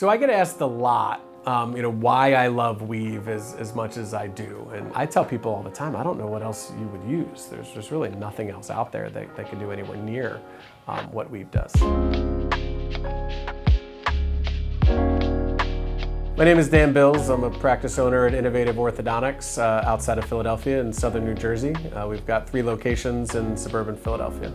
So I get asked a lot, why I love Weave as much as I do. And I tell people all the time, I don't know what else you would use. There's really nothing else out there that can do anywhere near what Weave does. My name is Dan Bills. I'm a practice owner at Innovative Orthodontics outside of Philadelphia in southern New Jersey. We've got 3 locations in suburban Philadelphia.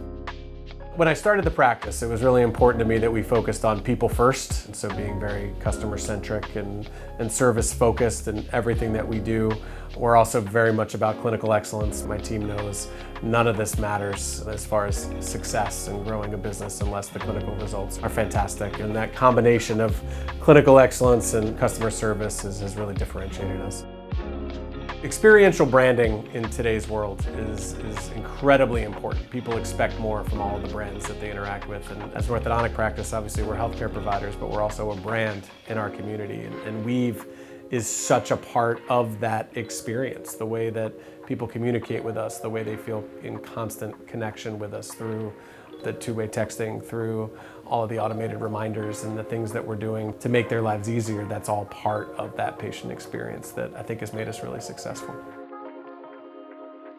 When I started the practice, it was really important to me that we focused on people first, and so being very customer-centric and service-focused in everything that we do. We're also very much about clinical excellence. My team knows none of this matters as far as success and growing a business unless the clinical results are fantastic. And that combination of clinical excellence and customer service has really differentiated us. Experiential branding in today's world is incredibly important. People expect more from all of the brands that they interact with. And as an orthodontic practice, obviously we're healthcare providers, but we're also a brand in our community. And Weave is such a part of that experience, the way that people communicate with us, the way they feel in constant connection with us through the two-way texting, through all of the automated reminders and the things that we're doing to make their lives easier. That's all part of that patient experience that I think has made us really successful.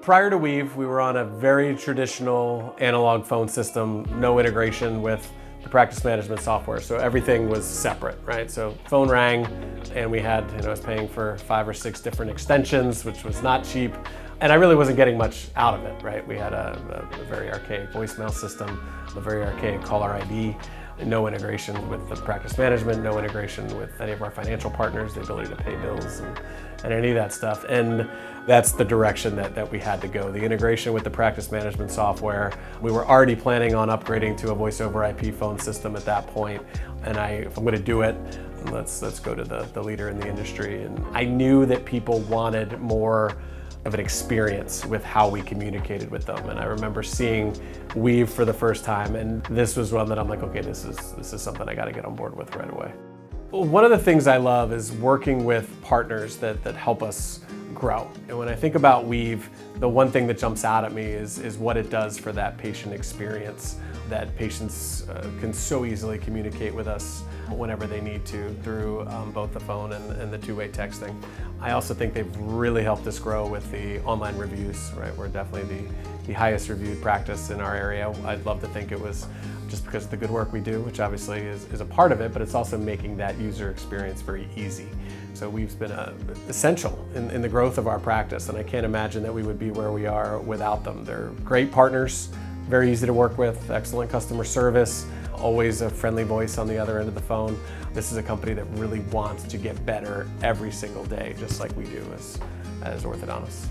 Prior to Weave, we were on a very traditional analog phone system, no integration with the practice management software. So everything was separate, right? So phone rang and we had, I was paying for 5 or 6 different extensions, which was not cheap. And I really wasn't getting much out of it, right? We had a very archaic voicemail system, a very archaic caller ID, no integration with the practice management, no integration with any of our financial partners, the ability to pay bills and any of that stuff. And that's the direction that we had to go. The integration with the practice management software, we were already planning on upgrading to a voice over IP phone system at that point. And if I'm gonna do it, let's go to the leader in the industry. And I knew that people wanted more of an experience with how we communicated with them. And I remember seeing Weave for the first time, and this was one that I'm like, okay, this is something I gotta get on board with right away. Well, one of the things I love is working with partners that help us grow. And when I think about Weave, the one thing that jumps out at me is what it does for that patient experience, that patients can so easily communicate with us whenever they need to through both the phone and the two-way texting. I also think they've really helped us grow with the online reviews, right? We're definitely the highest reviewed practice in our area. I'd love to think it was just because of the good work we do, which obviously is a part of it, but it's also making that user experience very easy. So Weave's been essential in the growth of our practice, and I can't imagine that we would be where we are without them. They're great partners, very easy to work with, excellent customer service, always a friendly voice on the other end of the phone. This is a company that really wants to get better every single day, just like we do as orthodontists.